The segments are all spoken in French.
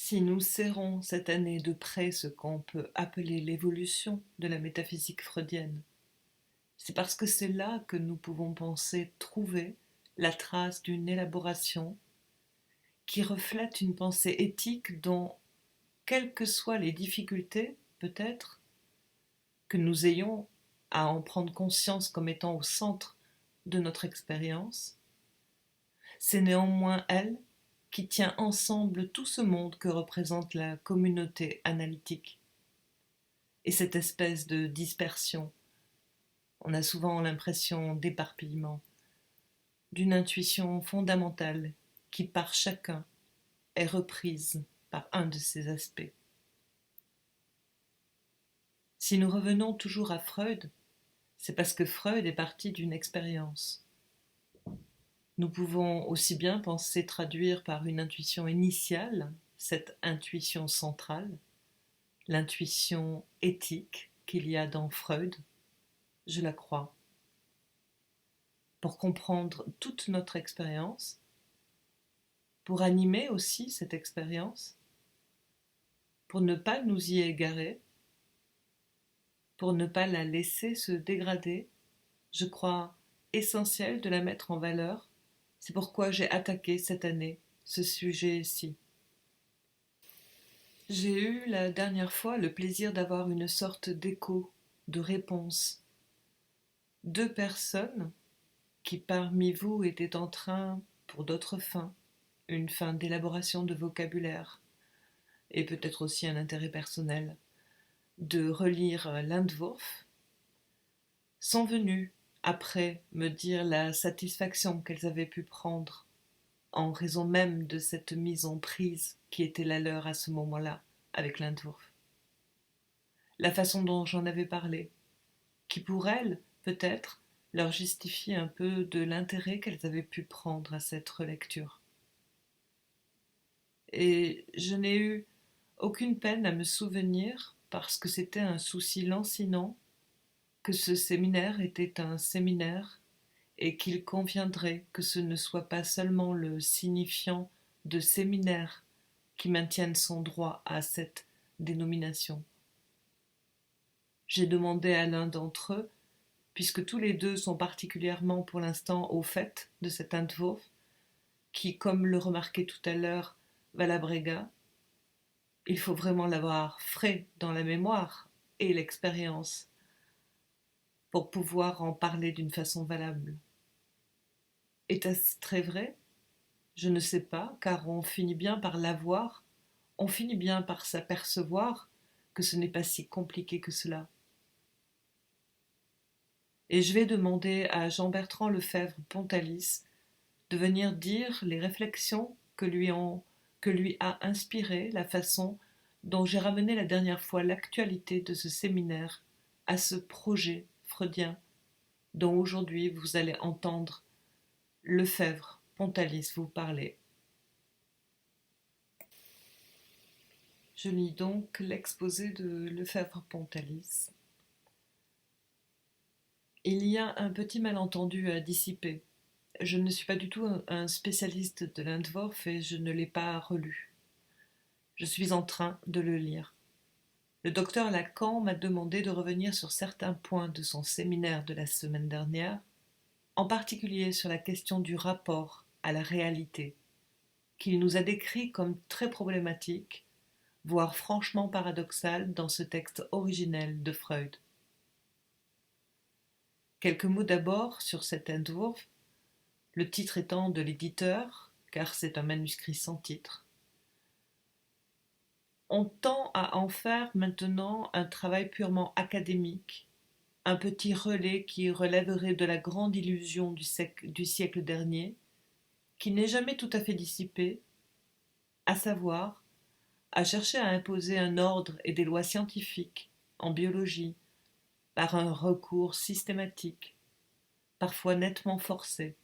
Si nous serrons cette année de près ce qu'on peut appeler l'évolution de la métaphysique freudienne, c'est parce que c'est là que nous pouvons penser trouver la trace d'une élaboration qui reflète une pensée éthique dont, quelles que soient les difficultés, peut-être, que nous ayons à en prendre conscience comme étant au centre de notre expérience, c'est néanmoins elle qui tient ensemble tout ce monde que représente la communauté analytique. Et cette espèce de dispersion, on a souvent l'impression d'éparpillement, d'une intuition fondamentale qui par chacun est reprise par un de ces aspects. Si nous revenons toujours à Freud, c'est parce que Freud est parti d'une expérience. Nous pouvons aussi bien penser traduire par une intuition initiale, cette intuition centrale, l'intuition éthique qu'il y a dans Freud, je la crois. Pour comprendre toute notre expérience, pour animer aussi cette expérience, pour ne pas nous y égarer, pour ne pas la laisser se dégrader, je crois essentiel de la mettre en valeur. C'est pourquoi j'ai attaqué cette année ce sujet-ci. J'ai eu la dernière fois le plaisir d'avoir une sorte d'écho, de réponse. Deux personnes qui parmi vous étaient en train, pour d'autres fins, une fin d'élaboration de vocabulaire, et peut-être aussi un intérêt personnel, de relire Landwurf, sont venues après me dire la satisfaction qu'elles avaient pu prendre en raison même de cette mise en prise qui était la leur à ce moment-là avec Landwurf. La façon dont j'en avais parlé, qui pour elles, peut-être, leur justifiait un peu de l'intérêt qu'elles avaient pu prendre à cette relecture. Et je n'ai eu aucune peine à me souvenir, parce que c'était un souci lancinant, que ce séminaire était un séminaire et qu'il conviendrait que ce ne soit pas seulement le signifiant de séminaire qui maintienne son droit à cette dénomination. J'ai demandé à l'un d'entre eux, puisque tous les deux sont particulièrement pour l'instant au fait de cet Entwurf, qui, comme le remarquait tout à l'heure Valabrega, il faut vraiment l'avoir frais dans la mémoire et l'expérience pour pouvoir en parler d'une façon valable. Est-ce très vrai? Je ne sais pas, car on finit bien par l'avoir, on finit bien par s'apercevoir que ce n'est pas si compliqué que cela. Et je vais demander à Jean-Bertrand Lefebvre-Pontalis de venir dire les réflexions que lui a inspiré la façon dont j'ai ramené la dernière fois l'actualité de ce séminaire à ce projet freudien dont aujourd'hui vous allez entendre Lefebvre-Pontalis vous parler. Je lis donc l'exposé de Lefebvre-Pontalis. Il y a un petit malentendu à dissiper. Je ne suis pas du tout un spécialiste de Landwurf et je ne l'ai pas relu. Je suis en train de le lire. Le docteur Lacan m'a demandé de revenir sur certains points de son séminaire de la semaine dernière, en particulier sur la question du rapport à la réalité, qu'il nous a décrit comme très problématique, voire franchement paradoxal dans ce texte originel de Freud. Quelques mots d'abord sur cet Entwurf, le titre étant de l'éditeur, car c'est un manuscrit sans titre. On tend à en faire maintenant un travail purement académique, un petit relais qui relèverait de la grande illusion du siècle dernier, qui n'est jamais tout à fait dissipée, à savoir, à chercher à imposer un ordre et des lois scientifiques en biologie par un recours systématique, parfois nettement forcé,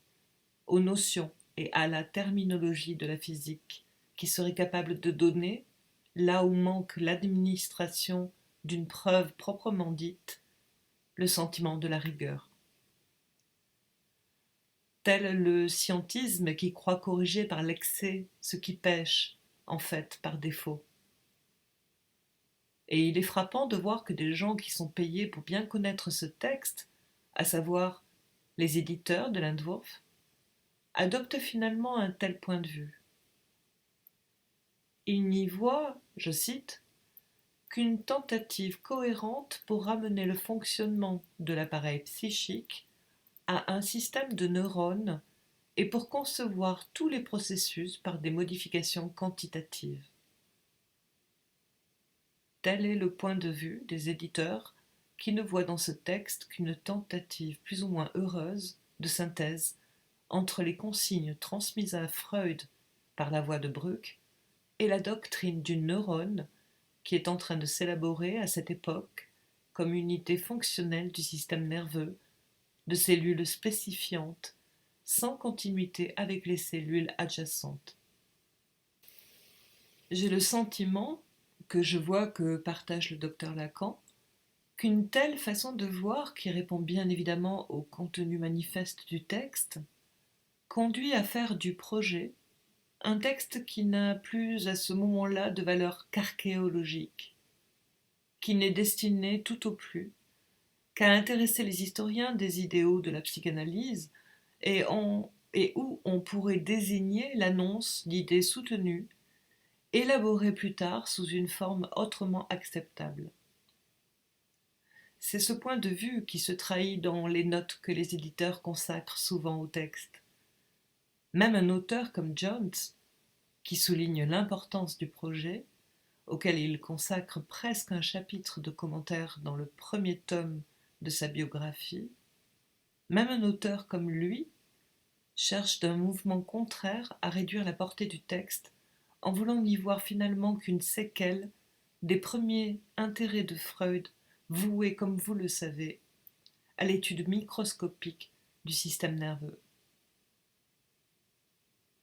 aux notions et à la terminologie de la physique qui serait capable de donner, là où manque l'administration d'une preuve proprement dite, le sentiment de la rigueur. Tel le scientisme qui croit corriger par l'excès ce qui pèche en fait, par défaut. Et il est frappant de voir que des gens qui sont payés pour bien connaître ce texte, à savoir les éditeurs de l'Entwurf, adoptent finalement un tel point de vue. Ils n'y voient, je cite, qu'une tentative cohérente pour ramener le fonctionnement de l'appareil psychique à un système de neurones et pour concevoir tous les processus par des modifications quantitatives. Tel est le point de vue des éditeurs qui ne voient dans ce texte qu'une tentative plus ou moins heureuse de synthèse entre les consignes transmises à Freud par la voix de Brück et la doctrine du neurone qui est en train de s'élaborer à cette époque comme unité fonctionnelle du système nerveux, de cellules spécifiantes, sans continuité avec les cellules adjacentes. J'ai le sentiment, que je vois que partage le docteur Lacan, qu'une telle façon de voir, qui répond bien évidemment au contenu manifeste du texte, conduit à faire du projet un texte qui n'a plus à ce moment-là de valeur qu'archéologique, qui n'est destiné tout au plus qu'à intéresser les historiens des idéaux de la psychanalyse et où on pourrait désigner l'annonce d'idées soutenues, élaborées plus tard sous une forme autrement acceptable. C'est ce point de vue qui se trahit dans les notes que les éditeurs consacrent souvent au texte. Même un auteur comme Jones, qui souligne l'importance du projet, auquel il consacre presque un chapitre de commentaires dans le premier tome de sa biographie, même un auteur comme lui cherche d'un mouvement contraire à réduire la portée du texte en voulant n'y voir finalement qu'une séquelle des premiers intérêts de Freud voués, comme vous le savez, à l'étude microscopique du système nerveux.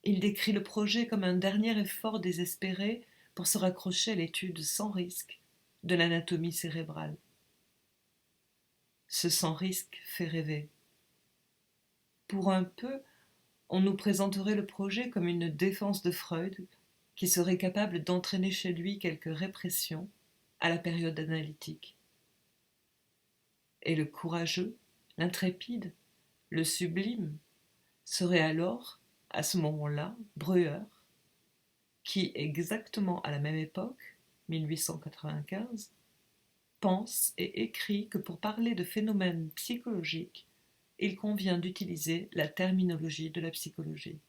Il décrit le projet comme un dernier effort désespéré pour se raccrocher à l'étude sans risque de l'anatomie cérébrale. Ce sans risque fait rêver. Pour un peu, on nous présenterait le projet comme une défense de Freud qui serait capable d'entraîner chez lui quelques répressions à la période analytique. Et le courageux, l'intrépide, le sublime serait alors, à ce moment-là, Breuer, qui, exactement à la même époque, 1895, pense et écrit que pour parler de phénomènes psychologiques, il convient d'utiliser la terminologie de la psychologie.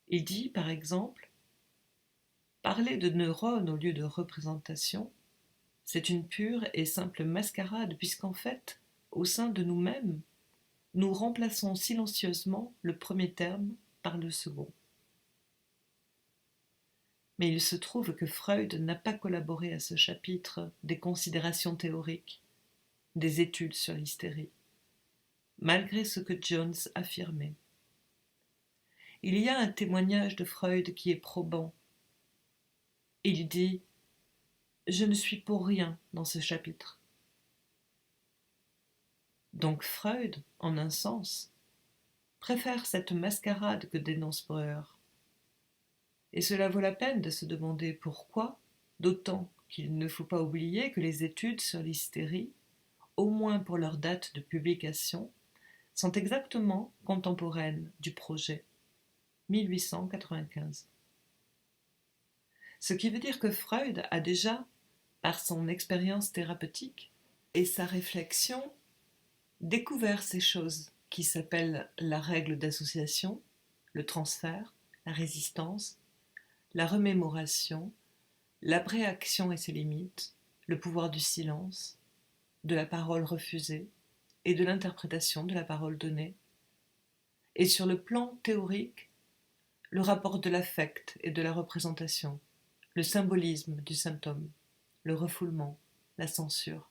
Il dit, par exemple, parler de neurones au lieu de représentation, c'est une pure et simple mascarade, puisqu'en fait, au sein de nous-mêmes, nous remplaçons silencieusement le premier terme par le second. Mais il se trouve que Freud n'a pas collaboré à ce chapitre des considérations théoriques, des études sur l'hystérie, malgré ce que Jones affirmait. Il y a un témoignage de Freud qui est probant. Il dit « Je ne suis pour rien dans ce chapitre ». Donc Freud, en un sens, préfère cette mascarade que dénonce Breuer. Et cela vaut la peine de se demander pourquoi, d'autant qu'il ne faut pas oublier que les études sur l'hystérie, au moins pour leur date de publication, sont exactement contemporaines du projet, 1895. Ce qui veut dire que Freud a déjà, par son expérience thérapeutique et sa réflexion, découvert ces choses qui s'appellent la règle d'association, le transfert, la résistance, la remémoration, l'abréaction et ses limites, le pouvoir du silence, de la parole refusée et de l'interprétation de la parole donnée. Et sur le plan théorique, le rapport de l'affect et de la représentation, le symbolisme du symptôme, le refoulement, la censure.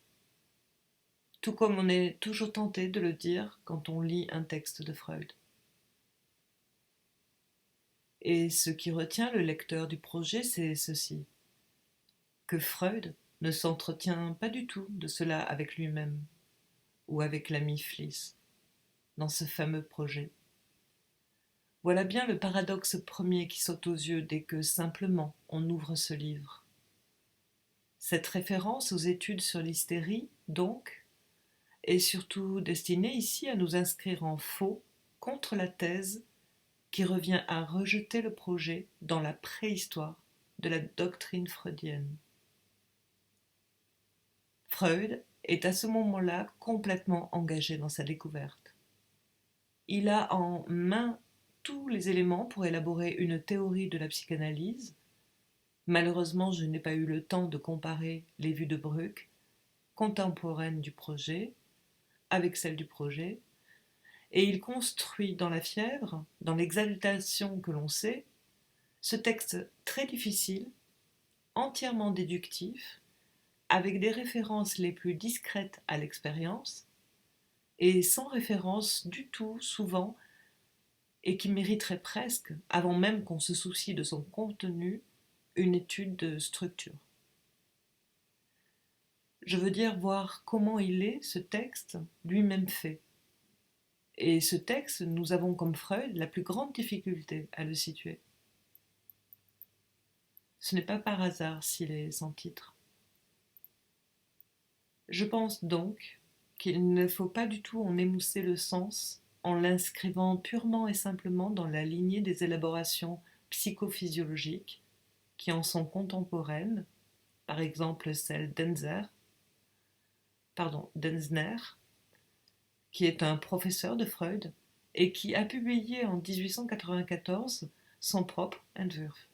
Tout comme on est toujours tenté de le dire quand on lit un texte de Freud. Et ce qui retient le lecteur du projet, c'est ceci, que Freud ne s'entretient pas du tout de cela avec lui-même ou avec l'ami Fliss dans ce fameux projet. Voilà bien le paradoxe premier qui saute aux yeux dès que simplement on ouvre ce livre. Cette référence aux études sur l'hystérie, donc, est surtout destinée ici à nous inscrire en faux contre la thèse qui revient à rejeter le projet dans la préhistoire de la doctrine freudienne. Freud est à ce moment-là complètement engagé dans sa découverte. Il a en main tous les éléments pour élaborer une théorie de la psychanalyse. Malheureusement, je n'ai pas eu le temps de comparer les vues de Brück, contemporaines du projet, avec celles du projet, et il construit dans la fièvre, dans l'exaltation que l'on sait, ce texte très difficile, entièrement déductif, avec des références les plus discrètes à l'expérience, et sans référence du tout souvent, et qui mériterait presque, avant même qu'on se soucie de son contenu, une étude de structure. Je veux dire voir comment il est, ce texte, lui-même fait. Et ce texte, nous avons comme Freud la plus grande difficulté à le situer. Ce n'est pas par hasard s'il est sans titre. Je pense donc qu'il ne faut pas du tout en émousser le sens en l'inscrivant purement et simplement dans la lignée des élaborations psychophysiologiques qui en sont contemporaines, par exemple celle Denzner, qui est un professeur de Freud et qui a publié en 1894 son propre Entwurf.